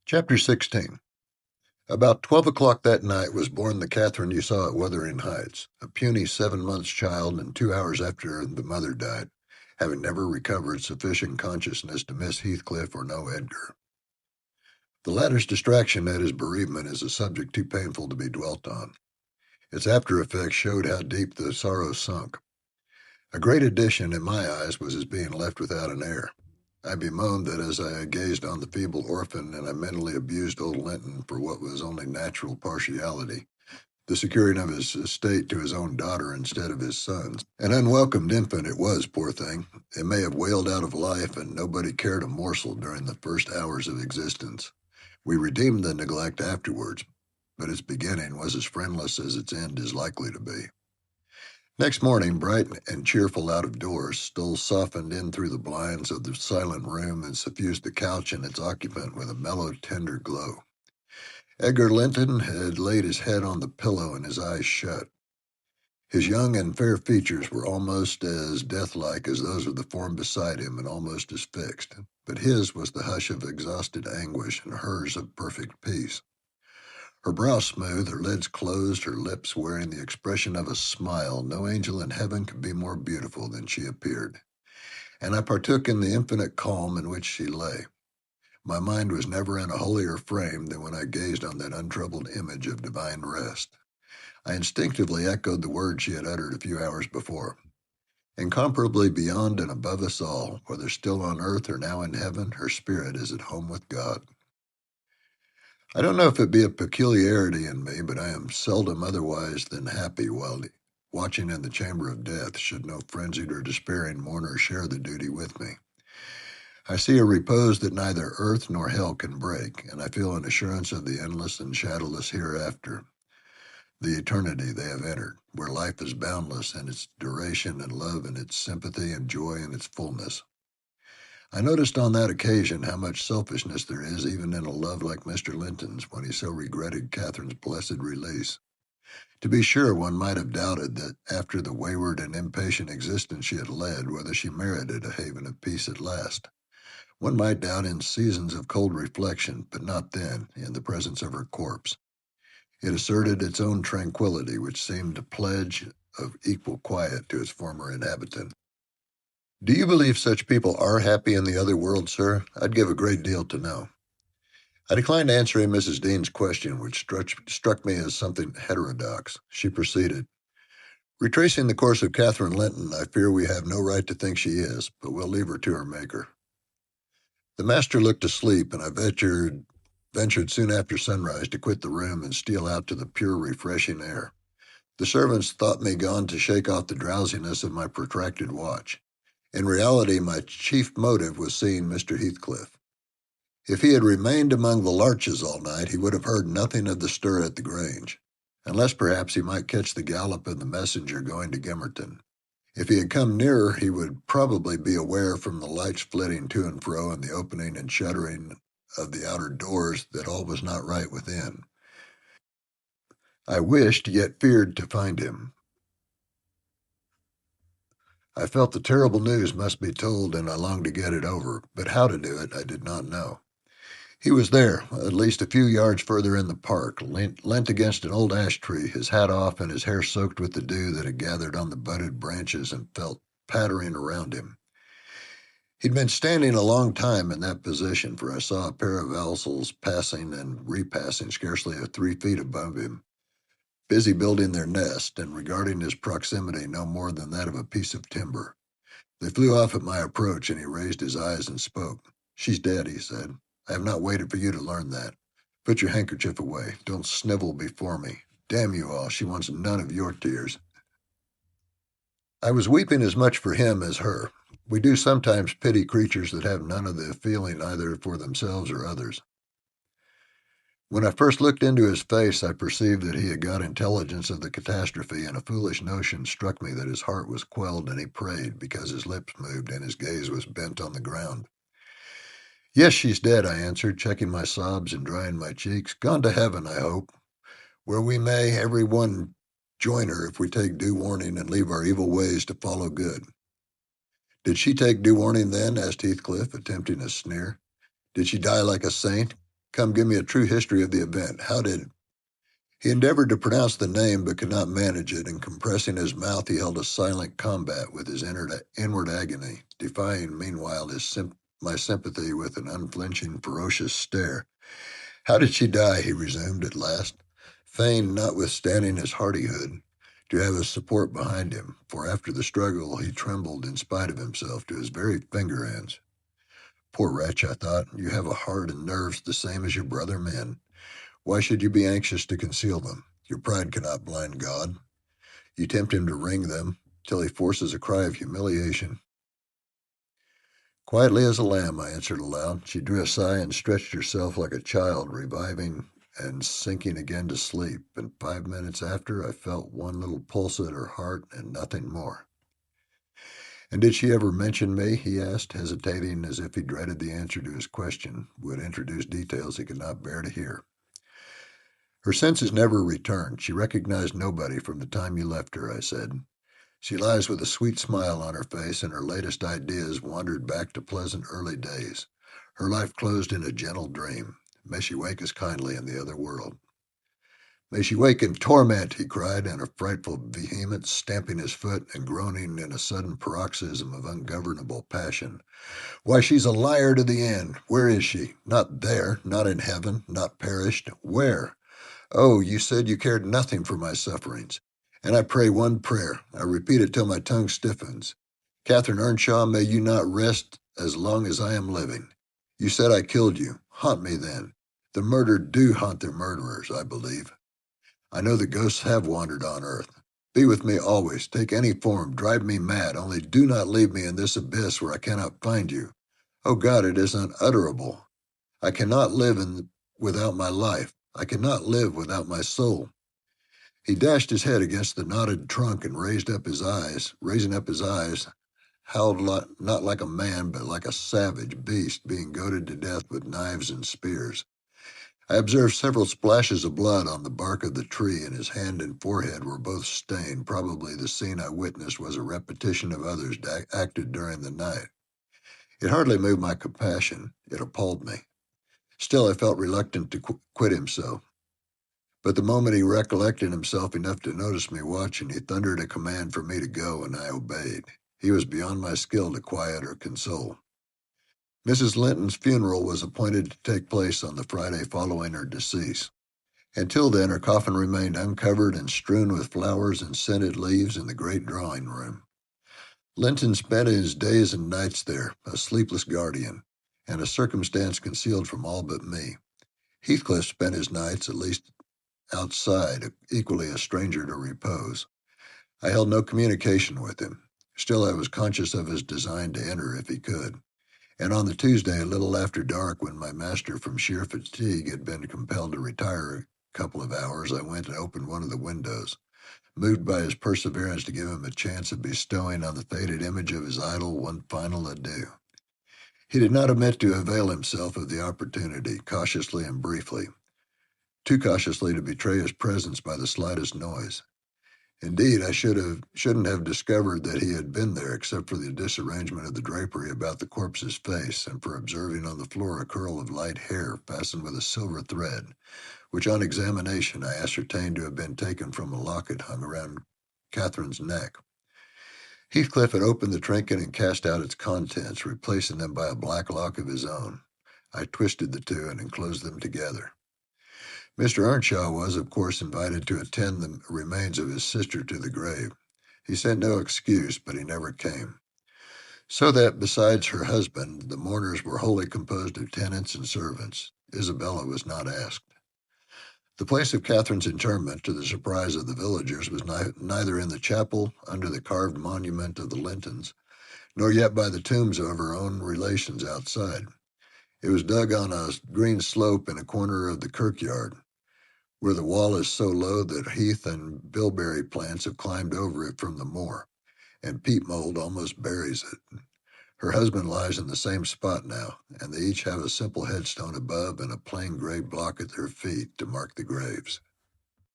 Chapter 16. About 12 o'clock that night was born the Catherine you saw at Wuthering Heights, a puny 7 months child, and 2 hours after the mother died, having never recovered sufficient consciousness to miss Heathcliff or know Edgar. The latter's distraction at his bereavement is a subject too painful to be dwelt on. Its after effects showed how deep the sorrow sunk. A great addition, in my eyes, was his being left without an heir. I bemoaned that as I gazed on the feeble orphan, and I mentally abused old Linton for what was only natural partiality, the securing of his estate to his own daughter instead of his son's. An unwelcomed infant it was, poor thing. It may have wailed out of life, and nobody cared a morsel during the first hours of existence. We redeemed the neglect afterwards, but its beginning was as friendless as its end is likely to be. Next morning, bright and cheerful out of doors, stole softened in through the blinds of the silent room and suffused the couch and its occupant with a mellow, tender glow. Edgar Linton had laid his head on the pillow and his eyes shut. His young and fair features were almost as deathlike as those of the form beside him, and almost as fixed, but his was the hush of exhausted anguish and hers of perfect peace. Her brow smooth, her lids closed, her lips wearing the expression of a smile, no angel in heaven could be more beautiful than she appeared. And I partook in the infinite calm in which she lay. My mind was never in a holier frame than when I gazed on that untroubled image of divine rest. I instinctively echoed the words she had uttered a few hours before. Incomparably beyond and above us all, whether still on earth or now in heaven, her spirit is at home with God. I don't know if it be a peculiarity in me, but I am seldom otherwise than happy while watching in the chamber of death, should no frenzied or despairing mourner share the duty with me. I see a repose that neither earth nor hell can break, and I feel an assurance of the endless and shadowless hereafter, the eternity they have entered, where life is boundless in its duration and love in its sympathy and joy in its fullness. I noticed on that occasion how much selfishness there is even in a love like Mr. Linton's when he so regretted Catherine's blessed release. To be sure, one might have doubted that after the wayward and impatient existence she had led, whether she merited a haven of peace at last. One might doubt in seasons of cold reflection, but not then, in the presence of her corpse. It asserted its own tranquility, which seemed a pledge of equal quiet to its former inhabitant. Do you believe such people are happy in the other world, sir? I'd give a great deal to know. I declined answering Mrs. Dean's question, which struck me as something heterodox. She proceeded. Retracing the course of Catherine Linton, I fear we have no right to think she is, but we'll leave her to her Maker. The master looked asleep, and I ventured soon after sunrise to quit the room and steal out to the pure, refreshing air. The servants thought me gone to shake off the drowsiness of my protracted watch. In reality, my chief motive was seeing Mr. Heathcliff. If he had remained among the larches all night, he would have heard nothing of the stir at the Grange, unless perhaps he might catch the gallop of the messenger going to Gimmerton. If he had come nearer, he would probably be aware from the lights flitting to and fro and the opening and shuttering of the outer doors that all was not right within. I wished, yet feared, to find him. I felt the terrible news must be told, and I longed to get it over, but how to do it I did not know. He was there, at least a few yards further in the park, leant against an old ash tree, his hat off and his hair soaked with the dew that had gathered on the budded branches and felt pattering around him. He'd been standing a long time in that position, for I saw a pair of owls passing and repassing scarcely 3 feet above him, busy building their nest, and regarding his proximity no more than that of a piece of timber. They flew off at my approach, and he raised his eyes and spoke. "She's dead," he said. "I have not waited for you to learn that. Put your handkerchief away. Don't snivel before me. Damn you all, she wants none of your tears." I was weeping as much for him as her. We do sometimes pity creatures that have none of the feeling either for themselves or others. When I first looked into his face, I perceived that he had got intelligence of the catastrophe, and a foolish notion struck me that his heart was quelled and he prayed, because his lips moved and his gaze was bent on the ground. "Yes, she's dead," I answered, checking my sobs and drying my cheeks. "Gone to heaven, I hope, where we may every one join her if we take due warning and leave our evil ways to follow good." "Did she take due warning then?" asked Heathcliff, attempting a sneer. "Did she die like a saint? Come give me a true history of the event. How did... He endeavored to pronounce the name but could not manage it, and compressing his mouth, he held a silent combat with his inward agony, defying meanwhile my sympathy with an unflinching, ferocious stare. How did she die? He resumed at last, fain, notwithstanding his hardihood, to have his support behind him, for after the struggle he trembled in spite of himself to his very finger ends. Poor wretch, I thought, you have a heart and nerves the same as your brother men. Why should you be anxious to conceal them? Your pride cannot blind God. You tempt him to wring them till he forces a cry of humiliation. Quietly as a lamb, I answered aloud. She drew a sigh and stretched herself like a child, reviving and sinking again to sleep, and 5 minutes after I felt one little pulse at her heart and nothing more. And did she ever mention me? He asked, hesitating as if he dreaded the answer to his question would introduce details he could not bear to hear. Her senses never returned. She recognized nobody from the time you left her, I said. She lies with a sweet smile on her face, and her latest ideas wandered back to pleasant early days. Her life closed in a gentle dream. May she wake as kindly in the other world. May she wake in torment, he cried in a frightful vehemence, stamping his foot and groaning in a sudden paroxysm of ungovernable passion. Why, she's a liar to the end. Where is she? Not there, not in heaven, not perished. Where? Oh, you said you cared nothing for my sufferings. And I pray one prayer. I repeat it till my tongue stiffens. Catherine Earnshaw, may you not rest as long as I am living. You said I killed you. Haunt me then. The murdered do haunt their murderers, I believe. I know the ghosts have wandered on earth. Be with me always. Take any form. Drive me mad. Only do not leave me in this abyss where I cannot find you. Oh God, it is unutterable. I cannot live without my life. I cannot live without my soul. He dashed his head against the knotted trunk and raising up his eyes, howled not like a man, but like a savage beast being goaded to death with knives and spears. I observed several splashes of blood on the bark of the tree, and his hand and forehead were both stained. Probably the scene I witnessed was a repetition of others acted during the night. It hardly moved my compassion. It appalled me. Still, I felt reluctant to quit him so. But the moment he recollected himself enough to notice me watching, he thundered a command for me to go, and I obeyed. He was beyond my skill to quiet or console. Mrs. Linton's funeral was appointed to take place on the Friday following her decease. Until then, her coffin remained uncovered and strewn with flowers and scented leaves in the great drawing room. Linton spent his days and nights there, a sleepless guardian, and a circumstance concealed from all but me. Heathcliff spent his nights, at least outside, equally a stranger to repose. I held no communication with him. Still, I was conscious of his design to enter if he could. And on the Tuesday, a little after dark, when my master from sheer fatigue had been compelled to retire a couple of hours, I went and opened one of the windows, moved by his perseverance to give him a chance of bestowing on the faded image of his idol one final adieu. He did not omit to avail himself of the opportunity, cautiously and briefly, too cautiously to betray his presence by the slightest noise. Indeed, I shouldn't have discovered that he had been there except for the disarrangement of the drapery about the corpse's face and for observing on the floor a curl of light hair fastened with a silver thread, which on examination I ascertained to have been taken from a locket hung around Catherine's neck. Heathcliff had opened the trinket and cast out its contents, replacing them by a black lock of his own. I twisted the two and enclosed them together. Mr. Earnshaw was, of course, invited to attend the remains of his sister to the grave. He sent no excuse, but he never came. So that, besides her husband, the mourners were wholly composed of tenants and servants. Isabella was not asked. The place of Catherine's interment, to the surprise of the villagers, was neither in the chapel under the carved monument of the Lintons, nor yet by the tombs of her own relations outside. It was dug on a green slope in a corner of the kirkyard, where the wall is so low that heath and bilberry plants have climbed over it from the moor, and peat mold almost buries it. Her husband lies in the same spot now, and they each have a simple headstone above and a plain gray block at their feet to mark the graves.